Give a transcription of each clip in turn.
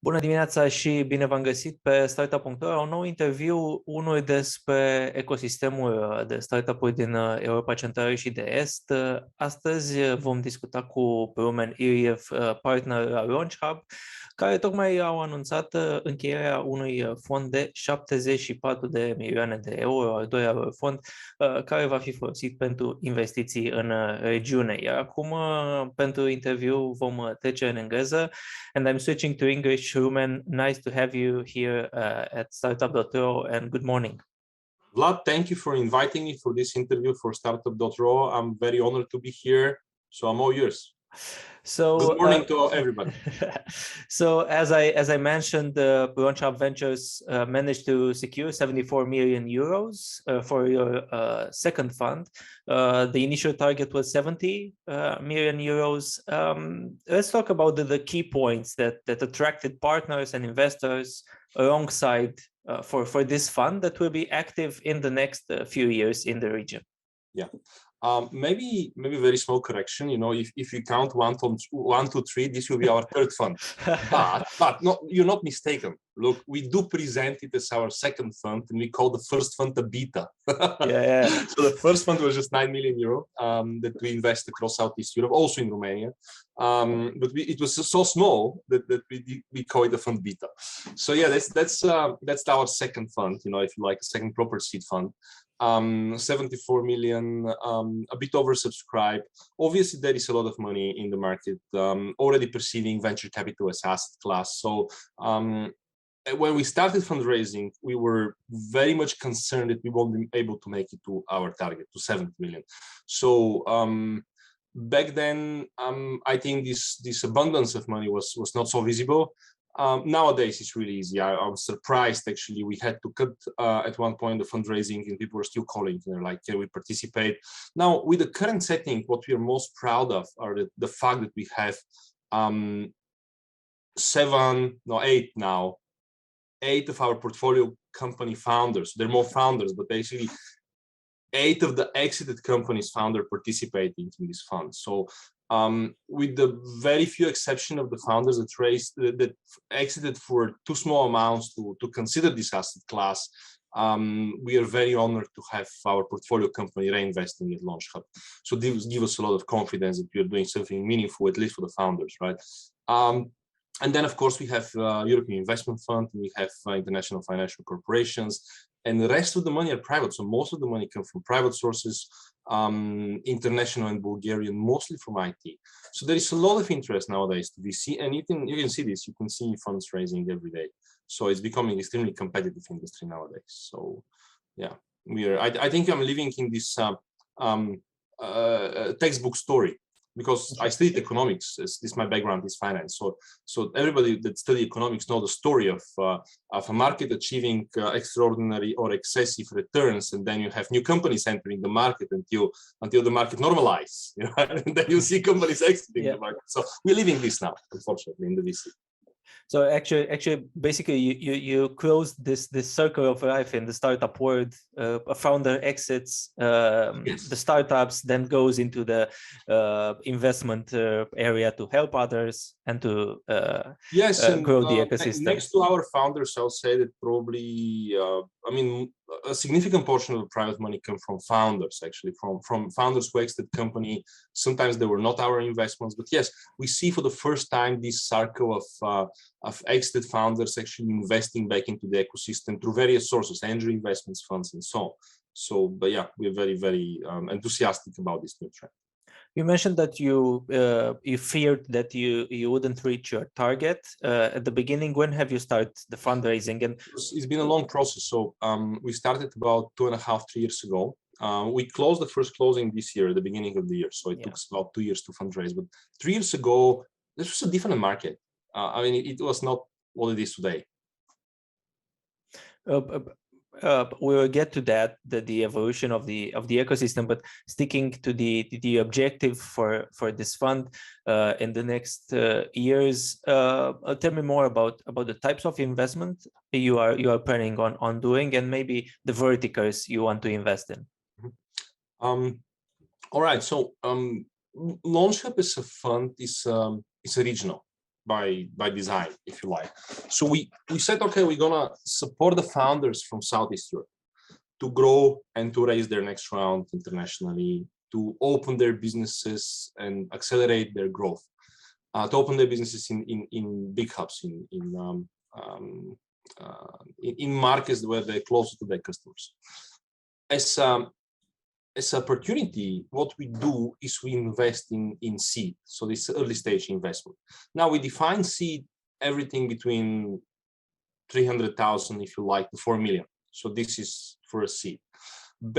Bună dimineața și bine v-am găsit pe Startup.ro, un nou interviu, unul despre ecosistemul de startup-uri din Europa Centrală și de Est. Astăzi vom discuta cu Rumen Iliev, partner la Launchub, care tocmai au anunțat încheierea unui fond de 74 de milioane de euro, al doilea lor fond, care va fi folosit pentru investiții în regiune. Iar acum, pentru interviu, vom trece în engleză. And I'm switching to English. Rumen, nice to have you here at Startup.ro, and good morning. Vlad, thank you for inviting me for this interview for Startup.ro. I'm very honored to be here, so I'm all yours. So good morning to everybody. So as I mentioned, Launchub Ventures managed to secure 74 million euros for your second fund. The initial target was 70 million euros. Let's talk about the key points that attracted partners and investors alongside for this fund that will be active in the next few years in the region. Yeah. Maybe very small correction. You know, if you count one, two, three, this will be our third fund. But no, you're not mistaken. Look, we do present it as our second fund, and we call the first fund a beta. Yeah. So the first fund was just 9 million euro that we invest across Southeast Europe, also in Romania. But it was so small that we call it a fund beta. So yeah, that's our second fund. You know, if you like, a second proper seed fund. 74 million, a bit oversubscribed. Obviously, there is a lot of money in the market, already perceiving venture capital as asset class. So when we started fundraising, we were very much concerned that we won't be able to make it to our target, to 70 million. So back then, I think this abundance of money was not so visible. Nowadays it's really easy. I was surprised, actually. We had to cut at one point the fundraising, and people were still calling. They're like, can we participate? Now, with the current setting, what we are most proud of are the fact that we have eight of our portfolio company founders. There are more founders, but basically 8 of the exited companies founder participating in this fund. So with the very few exception of the founders that exited for too small amounts to consider this asset class, we are very honored to have our portfolio company reinvesting at Launchub. So this gives us a lot of confidence that we are doing something meaningful, at least for the founders, right? And then, of course, we have European Investment Fund, and we have international financial corporations, and the rest of the money are private. So most of the money comes from private sources, international and Bulgarian, mostly from IT. So there is a lot of interest nowadays to VC, and you can see this. You can see funds raising every day. So it's becoming extremely competitive industry nowadays. So yeah, I think I'm living in this textbook story, because I studied economics. This my background is finance. So everybody that study economics know the story of a market achieving extraordinary or excessive returns, and then you have new companies entering the market until the market normalizes, you know, and then you see companies exiting the market. So we're living this now, unfortunately, in the VC. So actually, basically, you closed this circle of life in the startup world. A founder exits the startups, then goes into the investment area to help others and to grow the ecosystem. Next to our founders, I'll say that probably, a significant portion of the private money comes from founders, actually, from founders who exit company. Sometimes they were not our investments, but yes, we see for the first time this circle of exited founders actually investing back into the ecosystem through various sources, angel investments, funds, and so on. So, but yeah, we're very, very enthusiastic about this new trend. You mentioned that you feared that you wouldn't reach your target at the beginning. When have you started the fundraising? And it's been a long process. So we started about 2.5, 3 years ago. We closed the first closing this year, at the beginning of the year. So it took us about 2 years to fundraise. But 3 years ago, this was a different market. It was not what it is today. We will get to that, the evolution of the ecosystem, but sticking to the objective for this fund in the next years. Tell me more about the types of investment you are planning on doing, and maybe the verticals you want to invest in. All right. So Launchub as a fund is a regional. by design, if you like. So we said, okay, we're gonna support the founders from Southeast Europe to grow and to raise their next round internationally, to open their businesses and accelerate their growth, to open their businesses in big hubs, in markets where they're closer to their customers. As opportunity, what we do is we invest in seed, so this early stage investment. Now we define seed everything between 300,000, if you like, to 4 million. So this is for a seed.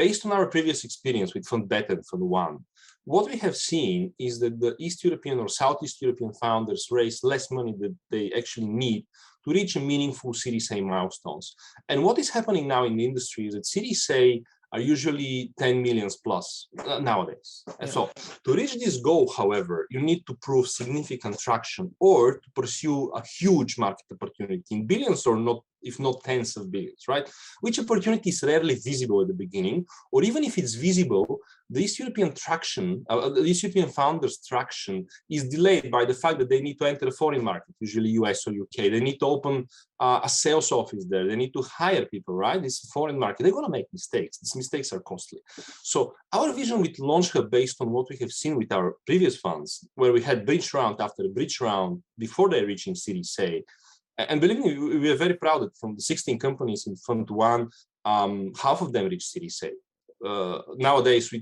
Based on our previous experience with Fund Beta and Fund 1, what we have seen is that the East European or Southeast European founders raise less money than they actually need to reach a meaningful Series A milestones. And what is happening now in the industry is that Series A are usually 10 millions plus nowadays. And so to reach this goal, however, you need to prove significant traction or to pursue a huge market opportunity in billions or not, if not tens of billions, right? Which opportunity is rarely visible at the beginning, or even if it's visible, the East European traction, the East European founders traction is delayed by the fact that they need to enter a foreign market, usually US or UK. They need to open a sales office there. They need to hire people, right? It's a foreign market. They're going to make mistakes. These mistakes are costly. So our vision with Launchub, based on what we have seen with our previous funds, where we had bridge round after bridge round before they're reaching Series A, and believe me, we are very proud that from the 16 companies in Fund 1, half of them reached Series A. Nowadays, we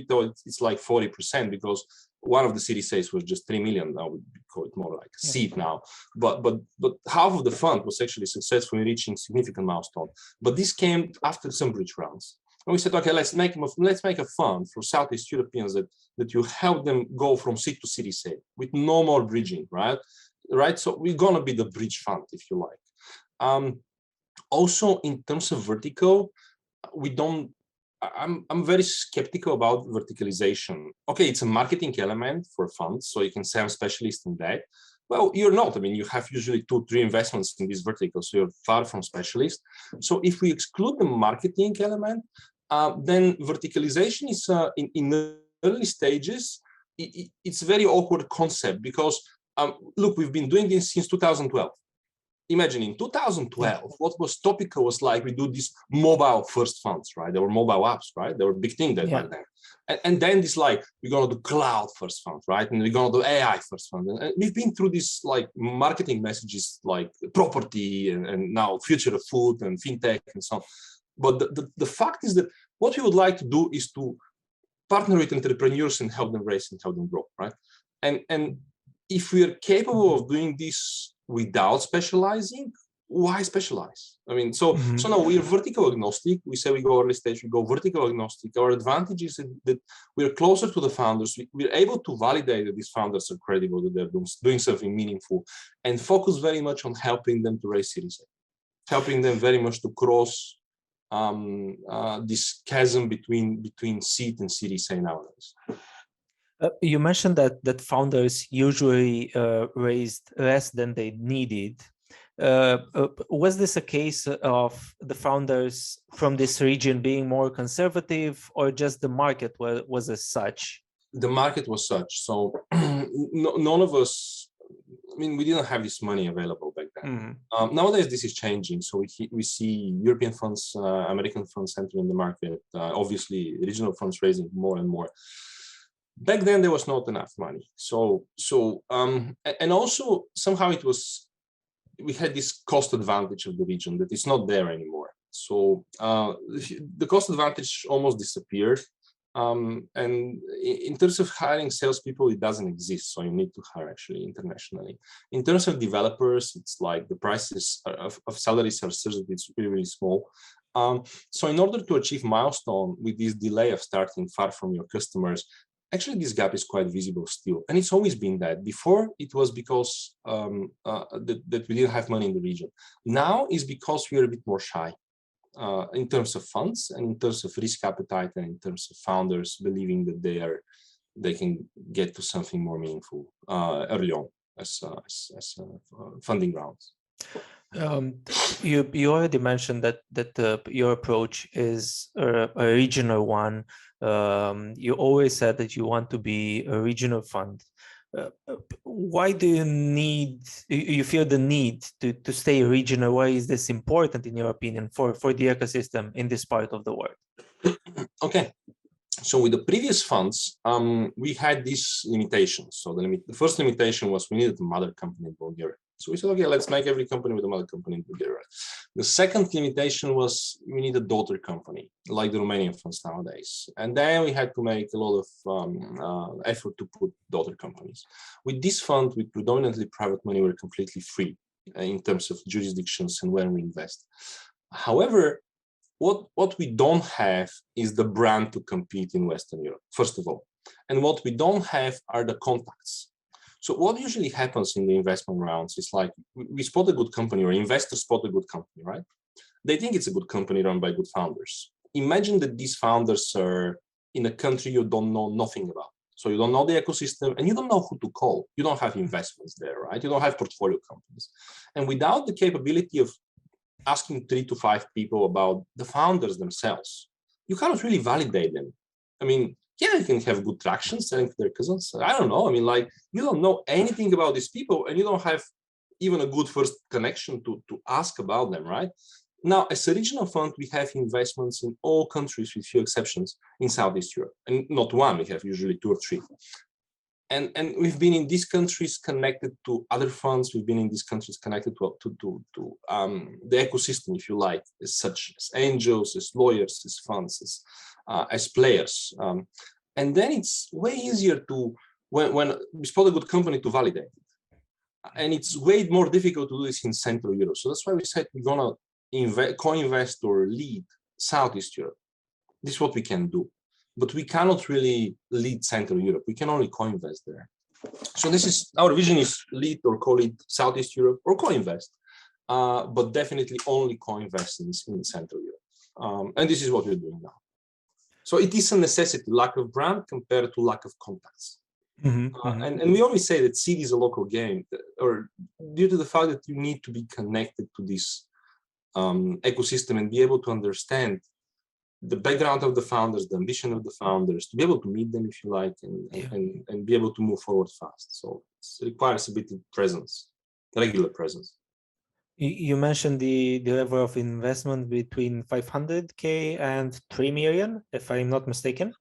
thought it's like 40% because one of the Series A's was just 3 million. Now we call it more like a seed now. But half of the fund was actually successful in reaching significant milestone. But this came after some bridge rounds. And we said, okay, let's make a fund for Southeast Europeans that you help them go from seed to Series A with no more bridging, right? Right. So we're gonna be the bridge fund, if you like. Also, in terms of vertical, we don't. I'm very skeptical about verticalization. Okay, it's a marketing element for funds, so you can say I'm specialist in that. Well, you're not. I mean, you have usually 2-3 investments in this vertical, so you're far from specialist. So if we exclude the marketing element, then verticalization is in the early stages. It's a very awkward concept because look, we've been doing this since 2012. Imagine in 2012, what was topical was like we do these mobile first funds, right? There were mobile apps, right? They were a big thing back then. And then this like, we're going to do cloud first fund, right? And we're going to do AI first fund. And we've been through this like marketing messages like property and now future of food and fintech and so on. But the fact is that what we would like to do is to partner with entrepreneurs and help them raise and help them grow, right? And if we are capable of doing this without specializing, why specialize? I mean, so no, we are vertical agnostic. We say we go early stage, we go vertical agnostic. Our advantage is that we're closer to the founders. We're able to validate that these founders are credible, that they're doing something meaningful, and focus very much on helping them to raise Series A, helping them very much to cross this chasm between seed and Series A nowadays. You mentioned that founders usually raised less than they needed. Was this a case of the founders from this region being more conservative, or just the market was as such? The market was such. So none of us, I mean, we didn't have this money available back then. Nowadays, this is changing. So we see European funds, American funds entering the market, obviously regional funds raising more and more. Back then, there was not enough money. And also somehow we had this cost advantage of the region that is not there anymore. So the cost advantage almost disappeared. And in terms of hiring salespeople, it doesn't exist. So you need to hire actually internationally. In terms of developers, it's like the prices of salaries are such that it's really, really small. So in order to achieve milestone with this delay of starting far from your customers, actually, this gap is quite visible still. And it's always been that. Before, it was because that we didn't have money in the region. Now is because we are a bit more shy in terms of funds and in terms of risk appetite and in terms of founders believing that they can get to something more meaningful early on as funding rounds. You already mentioned that your approach is a regional one. You always said that you want to be a regional fund. why do you feel the need to stay regional? Why is this important, in your opinion, for the ecosystem in this part of the world? Okay. So with the previous funds, we had these limitations. So the first limitation was we needed a mother company in Bulgaria. So we said, okay, let's make every company with a mother company in Bulgaria. The second limitation was we need a daughter company, like the Romanian funds nowadays. And then we had to make a lot of effort to put daughter companies. With this fund, with predominantly private money, we're completely free in terms of jurisdictions and where we invest. However, what we don't have is the brand to compete in Western Europe, first of all. And what we don't have are the contacts. So what usually happens in the investment rounds is like we spot a good company, or investors spot a good company, right? They think it's a good company run by good founders. Imagine that these founders are in a country you don't know nothing about. So you don't know the ecosystem and you don't know who to call. You don't have investments there, right? You don't have portfolio companies. And without the capability of asking 3 to 5 people about the founders themselves, you cannot really validate them. I mean, yeah, you can have good traction selling to their cousins. I don't know. I mean, like, you don't know anything about these people and you don't have even a good first connection to ask about them, right? Now, as a regional fund, we have investments in all countries with few exceptions in Southeast Europe. And not one, we have usually 2 or 3. And we've been in these countries connected to other funds. We've been in these countries connected to the ecosystem, if you like, as such, as angels, as lawyers, as funds, as players. And then it's way easier to, when we spot a good company, to validate it. And it's way more difficult to do this in Central Europe. So that's why we said we're gonna co-invest or lead Southeast Europe. This is what we can do. But we cannot really lead Central Europe. We can only co-invest there. So this is, our vision is lead or co-lead Southeast Europe or co-invest, but definitely only co-invest in Central Europe. And this is what we're doing now. So it is a necessity, lack of brand compared to lack of contacts. And we always say that seed is a local game, or due to the fact that you need to be connected to this ecosystem and be able to understand the background of the founders, the ambition of the founders, to be able to meet them, if you like, and be able to move forward fast. So it requires a bit of presence, regular presence. You mentioned the level of investment between 500K and 3 million, if I'm not mistaken,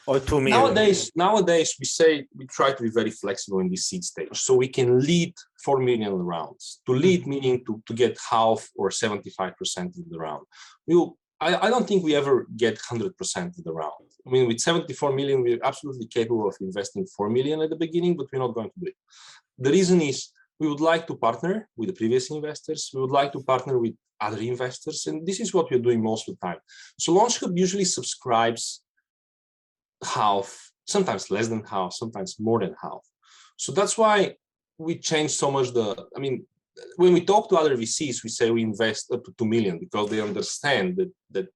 or 2 million. Nowadays, we try to be very flexible in this seed stage. So we can lead 4 million rounds. To lead meaning to get half or 75% of the round. I don't think we ever get 100% of the round. I mean, with 74 million, we're absolutely capable of investing 4 million at the beginning, but we're not going to do it. The reason is we would like to partner with the previous investors. We would like to partner with other investors. And this is what we're doing most of the time. So Launchub usually subscribes half, sometimes less than half, sometimes more than half. So that's why we change so much when we talk to other VCs, we say we invest up to 2 million because they understand that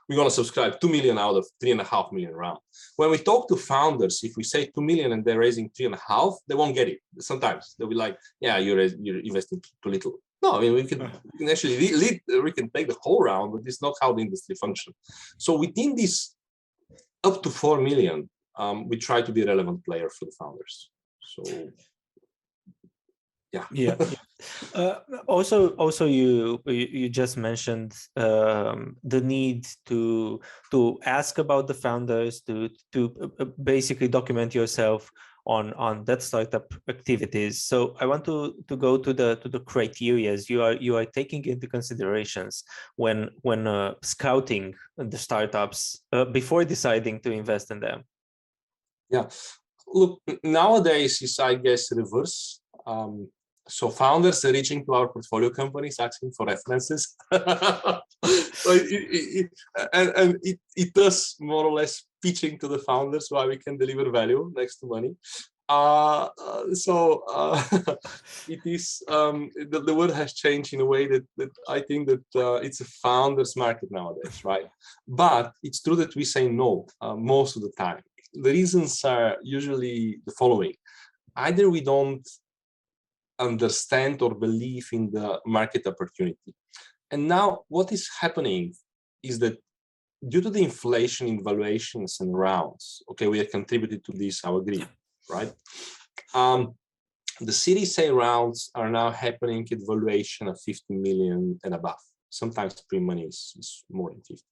we're going to subscribe 2 million out of 3.5 million round. When we talk to founders, if we say 2 million and they're raising 3.5, they won't get it. Sometimes they'll be like, yeah, you're investing too little. No, I mean, we can actually lead, we can take the whole round, but it's not how the industry functions. So within this up to 4 million, we try to be a relevant player for the founders. So yeah. Also, you just mentioned the need to ask about the founders, to basically document yourself on that startup activities. So I want to go to the criteria you are taking into considerations when scouting the startups before deciding to invest in them. Yeah, look, nowadays is, I guess, reverse. So founders are reaching to our portfolio companies asking for references. So it does more or less pitching to the founders why we can deliver value next to money. It is the world has changed in a way that I think that it's a founders market nowadays, right? But it's true that we say no most of the time. The reasons are usually the following: either we don't understand or believe in the market opportunity. And now what is happening is that due to the inflation in valuations and rounds, okay, we have contributed to this, I agree, right? The Series A rounds are now happening at valuation of 50 million and above. Sometimes pre-money is more than 50.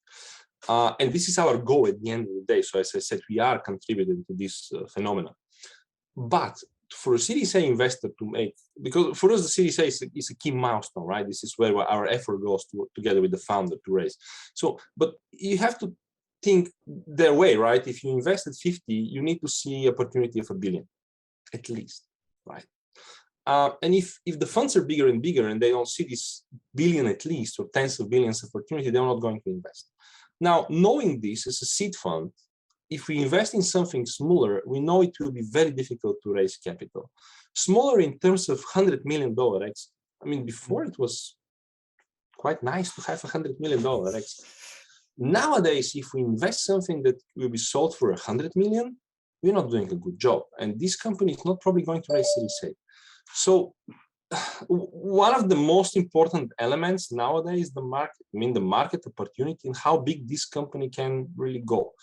And this is our goal at the end of the day. So as I said, we are contributing to this phenomenon. But for a Series A investor to make, because for us the Series A is a key milestone, right? This is where our effort goes together with the founder to raise. So, but you have to think their way, right? If you invest at 50, you need to see opportunity of $1 billion, at least, right? And if the funds are bigger and bigger and they don't see this billion at least or tens of billions of opportunity, they're not going to invest. Now, knowing this as a seed fund, if we invest in something smaller, we know it will be very difficult to raise capital. Smaller in terms of $100 million exit. I mean, before it was quite nice to have $100 million exit. Nowadays, if we invest something that will be sold for 100 million, we're not doing a good job. And this company is not probably going to raise Series A. So one of the most important elements nowadays is the market. I mean, the market opportunity and how big this company can really go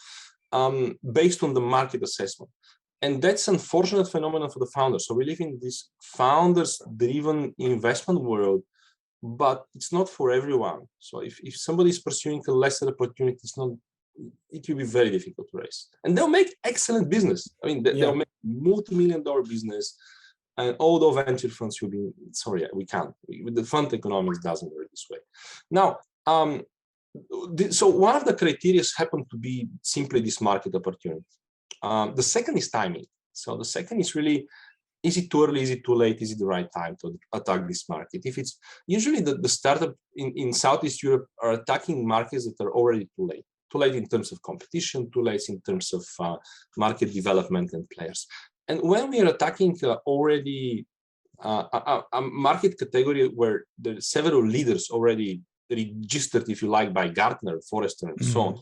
based on the market assessment. And that's an unfortunate phenomenon for the founders. So we live in this founders-driven investment world, but it's not for everyone. So if somebody is pursuing a lesser opportunity, it will be very difficult to raise. And they'll make excellent business. I mean, they'll make multi-million-dollar business. And although venture funds will be, sorry, we can't. The fund economics doesn't work this way. Now, so one of the criteria happen to be simply this market opportunity. The second is timing. So the second is really, is it too early, is it too late, is it the right time to attack this market? If it's usually the startup in Southeast Europe are attacking markets that are already too late. Too late in terms of competition, too late in terms of market development and players. And when we are attacking already a market category where there are several leaders already registered, if you like, by Gartner, Forrester, and so on,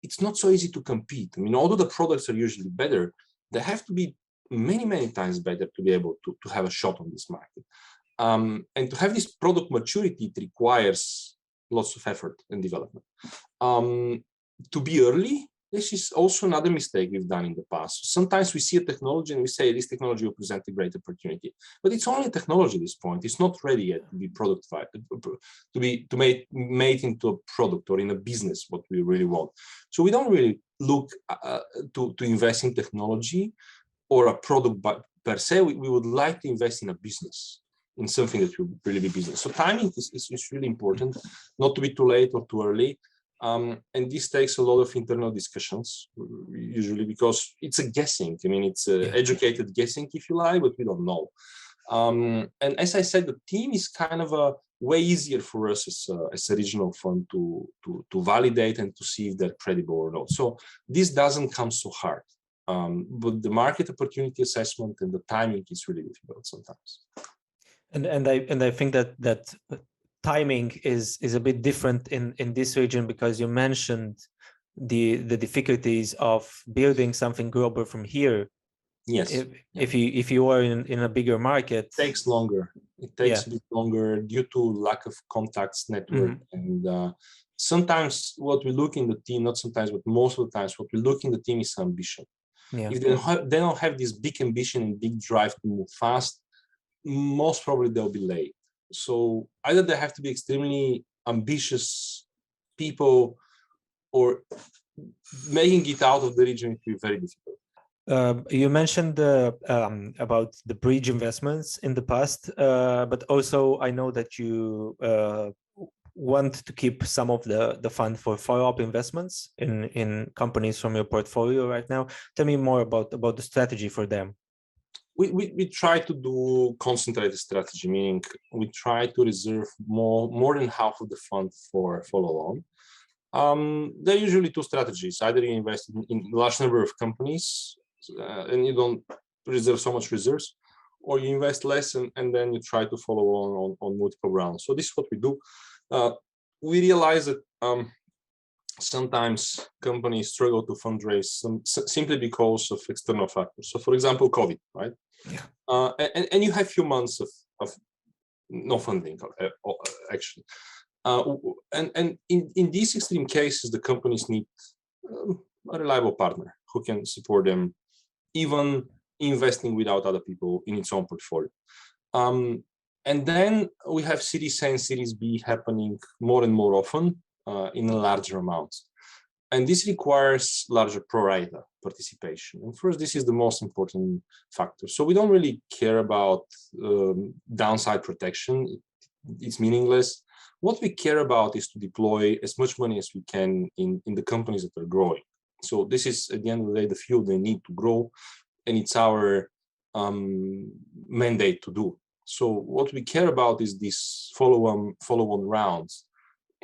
it's not so easy to compete. I mean, although the products are usually better, they have to be many, many times better to be able to have a shot on this market. And to have this product maturity, it requires lots of effort and development. To be early, this is also another mistake we've done in the past. Sometimes we see a technology and we say this technology will present a great opportunity, but it's only a technology at this point. It's not ready yet to be productified, to made into a product or in a business what we really want. So we don't really look to invest in technology or a product per se. We would like to invest in a business, in something that will really be business. So timing is really important, not to be too late or too early. And this takes a lot of internal discussions, usually because it's a guessing. I mean, it's educated guessing, if you like, but we don't know. And as I said, the team is kind of a way easier for us as a regional fund to validate and to see if they're credible or not. So this doesn't come so hard. But the market opportunity assessment and the timing is really difficult sometimes. And I think that timing is a bit different in this region, because you mentioned the difficulties of building something global from here. Yes. If you are in a bigger market, it takes longer. It takes a bit longer due to lack of contacts, network, and sometimes what we look in the team, not sometimes, but most of the times, what we look in the team is ambition. If they don't have this big ambition and big drive to move fast, most probably they'll be late. So either they have to be extremely ambitious people, or making it out of the region will be very difficult. You mentioned about the bridge investments in the past, but also I know that you want to keep some of the fund for follow-up investments in companies from your portfolio right now. Tell me more about the strategy for them. We try to do concentrated strategy, meaning we try to reserve more than half of the fund for follow-on. There are usually two strategies. Either you invest in a large number of companies and you don't reserve so much reserves, or you invest less and then you try to follow on multiple rounds. So this is what we do. We realize that sometimes companies struggle to fundraise simply because of external factors. So for example, COVID, right? And you have few months of no funding, actually. And in these extreme cases, the companies need a reliable partner who can support them, even investing without other people in its own portfolio. And then we have Series A and Series B happening more and more often in larger amounts. And this requires larger pro rata participation. And first, this is the most important factor. So we don't really care about downside protection. It's meaningless. What we care about is to deploy as much money as we can in the companies that are growing. So this is, at the end of the day, the field they need to grow, and it's our mandate to do. So what we care about is these follow-on rounds.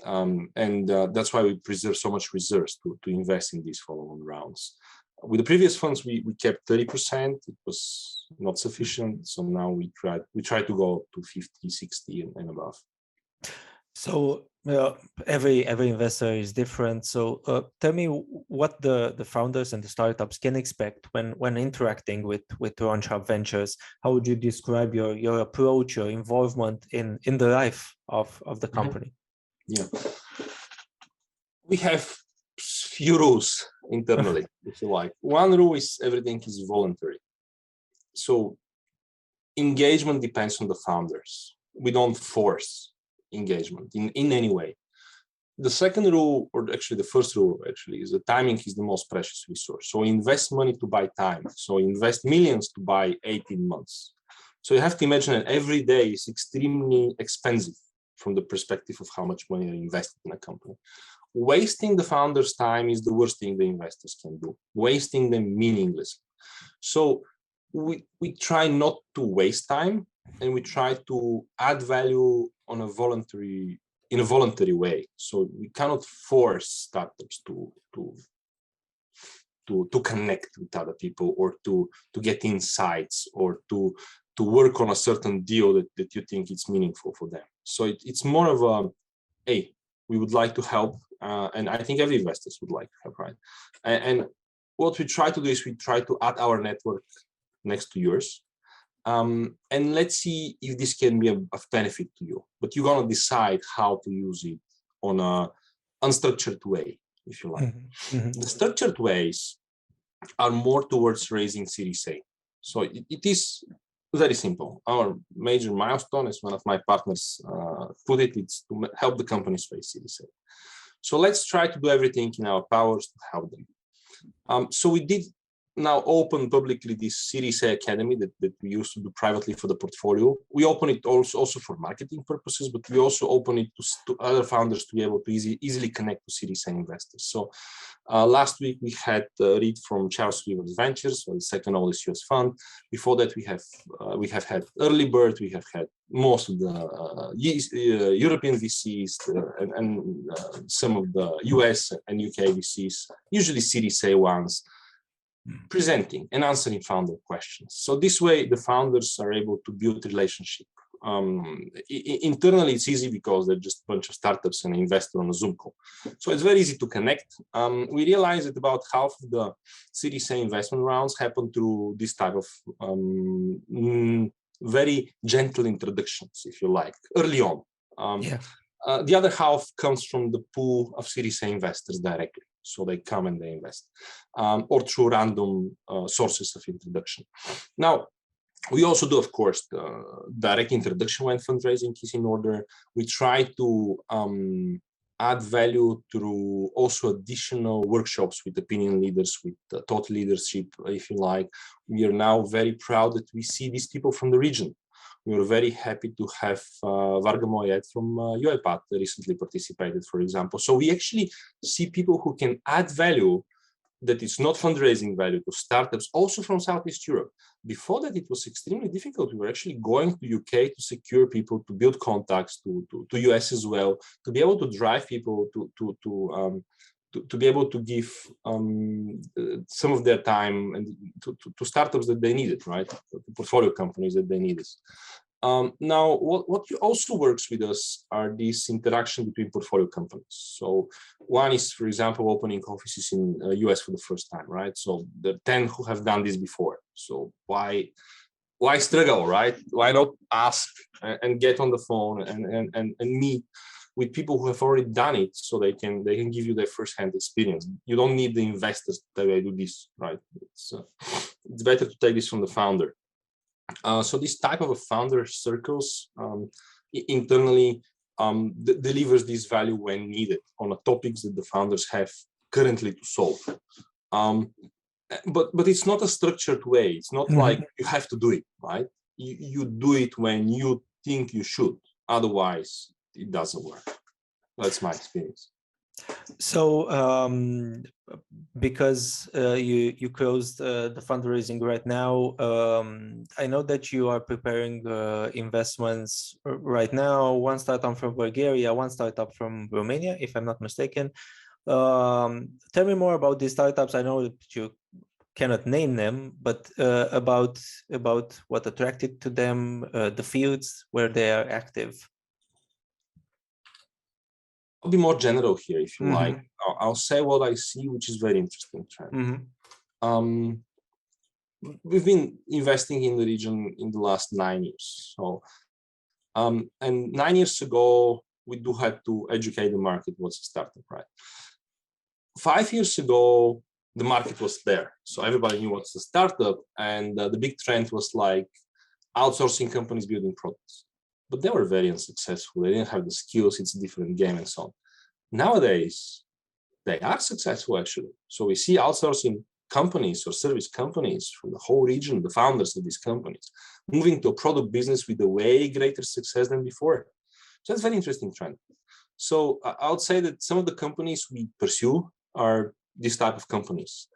That's why we preserve so much reserves to invest in these follow-on rounds. With the previous funds, we kept 30%. It was not sufficient. So now we try to go to 50, 60 and above. So every investor is different. So tell me what the founders and the startups can expect when interacting with Launchub Ventures. How would you describe your approach, your involvement in the life of the company? Yeah, we have few rules internally, if you like. One rule is everything is voluntary. So engagement depends on the founders. We don't force engagement in any way. The second rule, or actually the first rule, is the timing is the most precious resource. So invest money to buy time. So invest millions to buy 18 months. So you have to imagine that every day is extremely expensive from the perspective of how much money are invested in a company. Wasting the founder's time is the worst thing the investors can do. Wasting them meaninglessly. So we try not to waste time, and we try to add value in a voluntary way. So we cannot force startups to connect with other people, or to get insights, or to work on a certain deal that you think it's meaningful for them. So it's more of a, hey, we would like to help, and I think every investors would like to help, right? And what we try to do is we try to add our network next to yours, and let's see if this can be of benefit to you. But you're gonna decide how to use it on a unstructured way, if you like. The structured ways are more towards raising Series A. So it is very simple. Our major milestone, as one of my partners put it, it's to help the companies raise Series A. So let's try to do everything in our powers to help them. So we did now open publicly this Series A Academy that we used to do privately for the portfolio. We open it also for marketing purposes, but we also open it to other founders to be able to easily connect to Series A investors. So last week we had Reid from Rumen Ventures, the second oldest US fund. Before that we have had Early Bird, we have had most of the European VCs and some of the US and UK VCs, usually Series A ones, presenting and answering founder questions. So this way the founders are able to build relationship. Internally it's easy because they're just a bunch of startups and an investor on a Zoom call. So it's very easy to connect. We realized that about half of the Series A investment rounds happen through this type of very gentle introductions, if you like, early on. The other half comes from the pool of Series A investors directly. So they come and they invest, or through random sources of introduction. Now, we also do, of course, the direct introduction when fundraising is in order. We try to add value through also additional workshops with opinion leaders, with thought leadership, if you like. We are now very proud that we see these people from the region. We were very happy to have Varga Moyet from UiPath recently participated, for example. So we actually see people who can add value that is not fundraising value to startups, also from Southeast Europe. Before that, it was extremely difficult. We were actually going to UK to secure people, to build contacts, to US as well, to be able to drive people to be able to give some of their time and to startups that they needed, right? To portfolio companies that they needed. Now, what also works with us are these interaction between portfolio companies. So one is, for example, opening offices in US for the first time, right? So there are 10 who have done this before. So why struggle, right? Why not ask and get on the phone and meet with people who have already done it, so they can give you their first-hand experience. You don't need the investors to tell you I do this, right? It's better to take this from the founder. So this type of a founder circles internally delivers this value when needed on the topics that the founders have currently to solve. But it's not a structured way. It's not like you have to do it, right? You do it when you think you should. Otherwise, it doesn't work. That's my experience. So, because you closed the fundraising right now, I know that you are preparing investments right now. One startup from Bulgaria, one startup from Romania, if I'm not mistaken. Tell me more about these startups. I know that you cannot name them, but about what attracted to them, the fields where they are active. I'll be more general here, if you like. I'll say what I see, which is very interesting trend. We've been investing in the region in the last 9 years. So, and 9 years ago, we do have to educate the market what's a startup, right? 5 years ago, the market was there. So everybody knew what's a startup. And the big trend was like outsourcing companies building products. But they were very unsuccessful. They didn't have the skills. It's a different game and so on. Nowadays, they are successful, actually. So we see outsourcing companies or service companies from the whole region, the founders of these companies, moving to a product business with a way greater success than before. So that's a very interesting trend. So I would say that some of the companies we pursue are this type of companies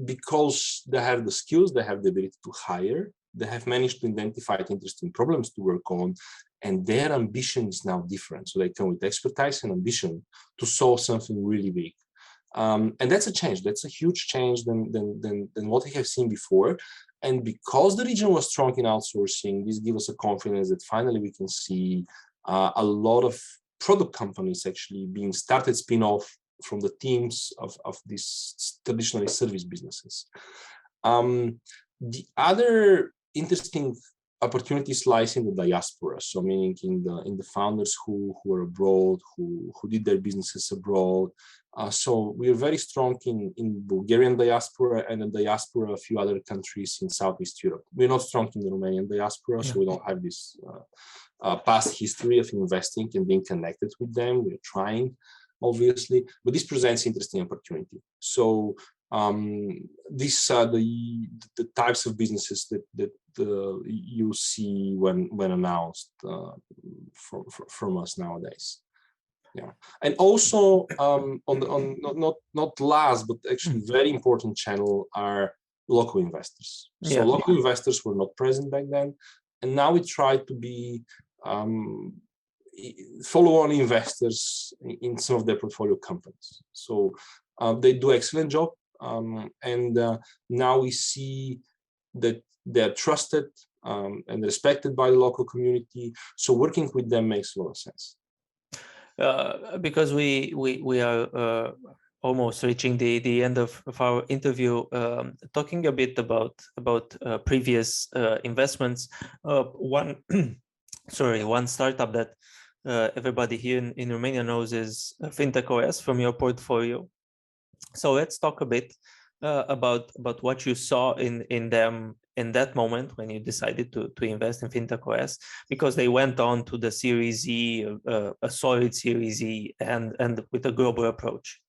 because they have the skills, they have the ability to hire, they have managed to identify interesting problems to work on, and their ambition is now different. So they come with expertise and ambition to solve something really big. And that's a change. That's a huge change than what we have seen before. And because the region was strong in outsourcing, this gives us a confidence that finally we can see a lot of product companies actually being started spin-off from the teams of these traditionally service businesses. The other interesting opportunities lies in the diaspora, so meaning in the founders who are abroad, who did their businesses abroad. So we are very strong in Bulgarian diaspora and in diaspora a few other countries in Southeast Europe. We're not strong in the Romanian diaspora, so we don't have this past history of investing and being connected with them. We're trying, obviously, but this presents interesting opportunity. So these are the types of businesses that you see when announced from us nowadays. Yeah, and also not last but actually very important channel are local investors. So local investors were not present back then, and now we try to be follow-on investors in some of their portfolio companies. So they do excellent job. And now we see that they're trusted and respected by the local community. So working with them makes a lot of sense. Because we are almost reaching the end of our interview, talking a bit about previous investments. One startup that everybody here in Romania knows is Fintechos from your portfolio. So let's talk a bit about what you saw in them in that moment when you decided to invest in Fintechos, because they went on to the Series Z, a solid Series Z, and with a global approach.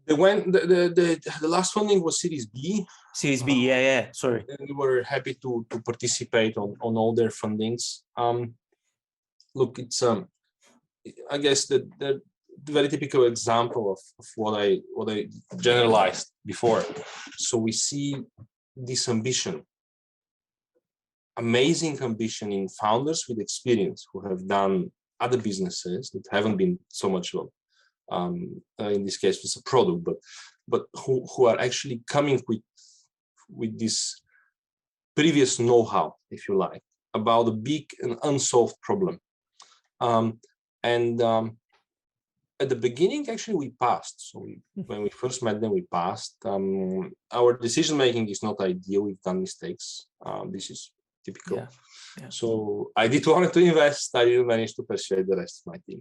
They went. The last funding was Series B. Series B, yeah. Sorry. And we were happy to participate on all their fundings. Look, it's I guess the very typical example of what I generalized before. So we see this ambition, amazing ambition in founders with experience who have done other businesses that haven't been so much of, in this case, it's a product, but who are actually coming with this previous know-how, if you like, about a big and unsolved problem. At the beginning, actually, we passed. So when we first met them, we passed. Our decision-making is not ideal. We've done mistakes. This is typical. Yeah. Yeah. So I did want to invest. I didn't manage to persuade the rest of my team.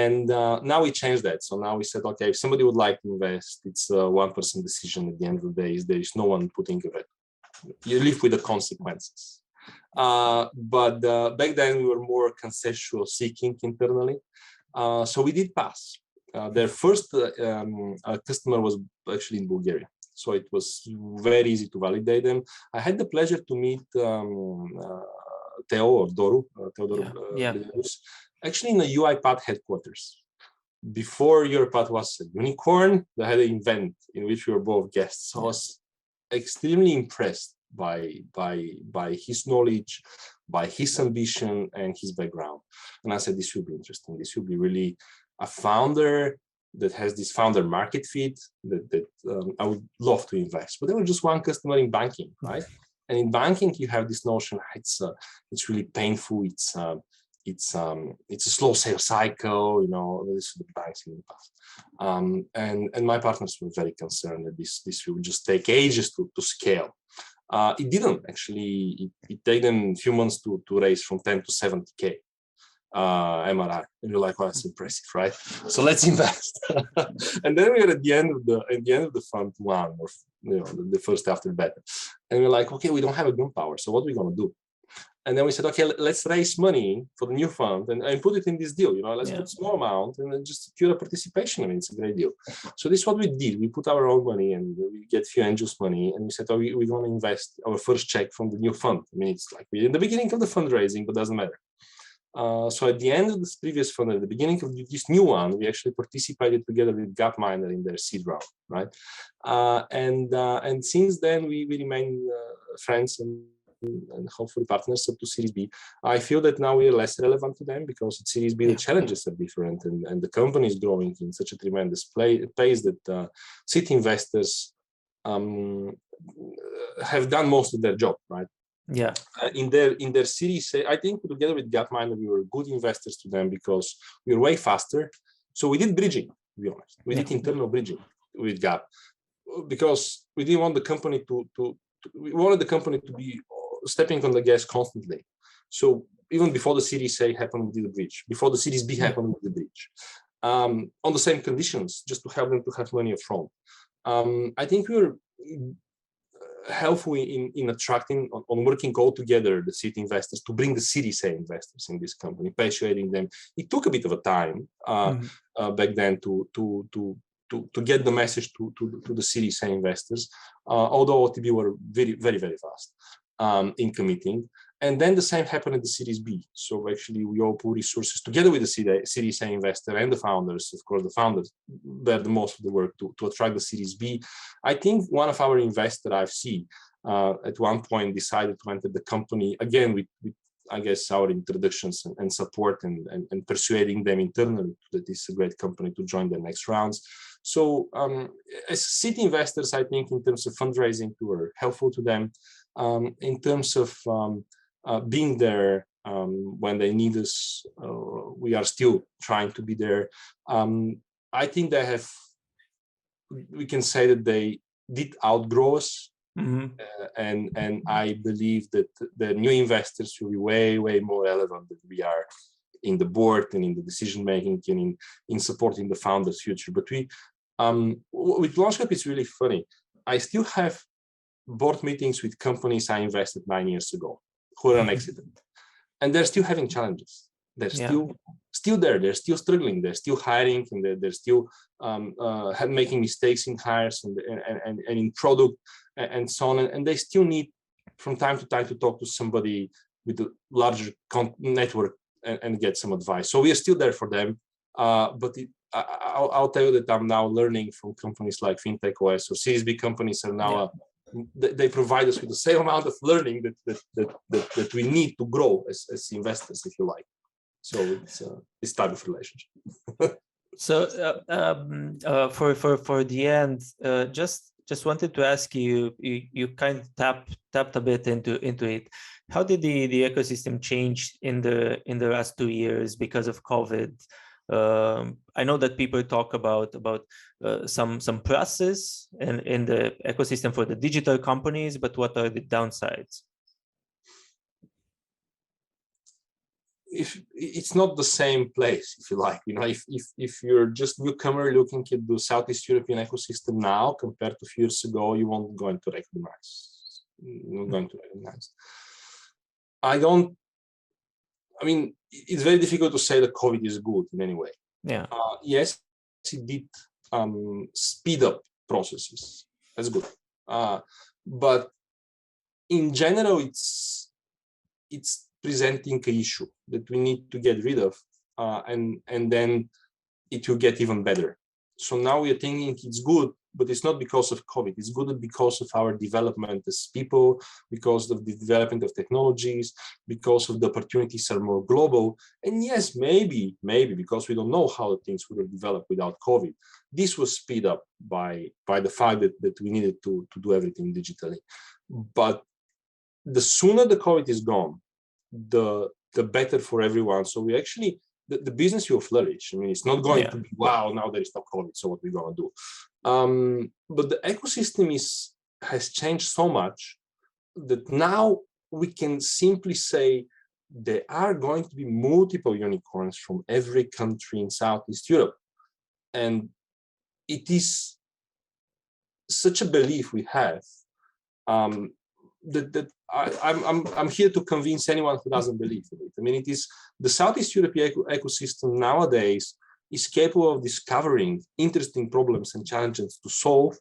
And now we changed that. So now we said, okay, if somebody would like to invest, it's a one-person decision at the end of the day. There is no one putting a veto. You live with the consequences. But back then we were more consensual seeking internally. So we did pass. Their first customer was actually in Bulgaria. So it was very easy to validate them. I had the pleasure to meet Theo or Doru, actually in the UiPath headquarters. Before UiPath was a unicorn, they had an event in which we were both guests. So I was extremely impressed by his knowledge, by his ambition and his background. And I said, this will be interesting. This will be really a founder that has this founder market fit that I would love to invest. But there was just one customer in banking, right? And in banking, you have this notion it's really painful. It's a slow sales cycle, you know, this is the banks in the past. And my partners were very concerned that this will just take ages to scale. It didn't actually. It took them a few months to raise from 10 to 70K MRR, and you're like, "Well, that's impressive, right? So let's invest." And then we were at the end of the fund one, or the first after beta, and we're like, "Okay, we don't have a gunpowder, so what are we gonna do?" And then we said, okay, let's raise money for the new fund and put it in this deal. Let's put a small amount and then just secure a participation. I mean, it's a great deal. So this is what we did. We put our own money and we get few angels money. And we said, we're going to invest our first check from the new fund. I mean, it's like we're in the beginning of the fundraising, but doesn't matter. So at the end of this previous fund, at the beginning of this new one, we actually participated together with Gapminder in their seed round, right? And since then, we remain friends and hopefully partners up to Series B. I feel that now we are less relevant to them because at Series B the challenges are different and the company is growing in such a tremendous pace that seed investors have done most of their job, right? Yeah. In their Series A, I think together with Gapminder we were good investors to them because we were way faster. So we did bridging, to be honest. We did internal bridging with Gap because we didn't want the company we wanted the company to be stepping on the gas constantly. So even before the Series A happened, we did a bridge. Before the Series B happened, we did a bridge. On the same conditions, just to help them to have money up front. I think we were helpful in attracting, on working all together, the seed investors to bring the Series A investors in this company, persuading them. It took a bit of a time back then to get the message to the Series A investors, although OTB were very, very, very fast in committing. And then the same happened at the Series B. So actually we all put resources together with the Series A investor and the founders. Of course, the founders bear the most of the work to attract the Series B. I think one of our investors I've seen at one point decided to enter the company, again, with I guess, our introductions and support and persuading them internally that this is a great company to join the next rounds. So as seed investors, I think in terms of fundraising, we were helpful to them. In terms of being there when they need us, we are still trying to be there. I think we can say that they did outgrow us. And I believe that the new investors will be way, way more relevant than we are in the board and in the decision making and in supporting the founders' future. But with Launchub, it's really funny. I still have board meetings with companies I invested 9 years ago who are unexited, and they're still having challenges. They're still there. They're still struggling. They're still hiring, and they're still making mistakes in hires and in product and so on. And they still need, from time to time, to talk to somebody with a larger network and get some advice. So we are still there for them. But I'll tell you that I'm now learning from companies like Fintechos or Series B companies are now. They provide us with the same amount of learning that we need to grow as investors, if you like. So it's this type of relationship. So for the end, just wanted to ask you kind of tapped a bit into it. How did the ecosystem change in the last 2 years because of COVID? I know that people talk about some pluses in the ecosystem for the digital companies, but what are the downsides? if it's not the same place, if you like, if you're just newcomer looking at the Southeast European ecosystem now compared to a few years ago, you won't going to recognize. You're not going to recognize. It's very difficult to say that COVID is good in any way. Yeah. Yes, it did speed up processes. That's good. But in general, it's presenting an issue that we need to get rid of, and then it will get even better. So now we are thinking it's good, but it's not because of COVID. It's good because of our development as people, because of the development of technologies, because of the opportunities are more global. And yes, maybe because we don't know how things would have developed without COVID, this was speed up by the fact that we needed to do everything digitally. But the sooner the COVID is gone, the better for everyone. So we actually, the business will flourish. I mean, it's not going to be, wow, now there is no COVID, so what we're going to do? But the ecosystem has changed so much that now we can simply say there are going to be multiple unicorns from every country in Southeast Europe. And it is such a belief we have, that I'm here to convince anyone who doesn't believe in it. I mean, it is the Southeast European ecosystem nowadays is capable of discovering interesting problems and challenges to solve,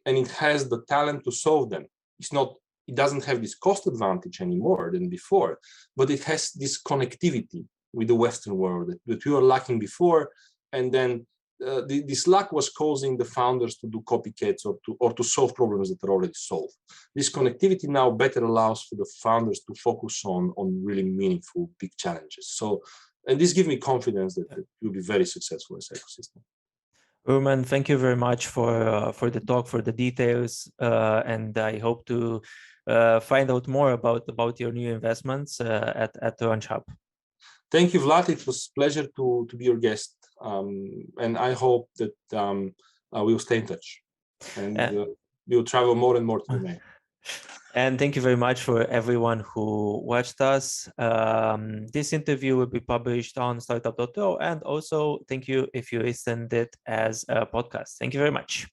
and it has the talent to solve them. It doesn't have this cost advantage anymore than before, but it has this connectivity with the Western world that we were lacking before, and then this lack was causing the founders to do copycats or to solve problems that are already solved. This connectivity now better allows for the founders to focus on really meaningful big challenges. So, and this gives me confidence that it will be very successful as an ecosystem. Rumen, thank you very much for the talk, for the details, and I hope to find out more about your new investments at Launchub. Thank you, Vlad. It was a pleasure to be your guest. And I hope that we'll stay in touch and we'll travel more and more to Romania. And thank you very much for everyone who watched us. This interview will be published on startup.io, and also thank you if you listened it as a podcast. Thank you very much.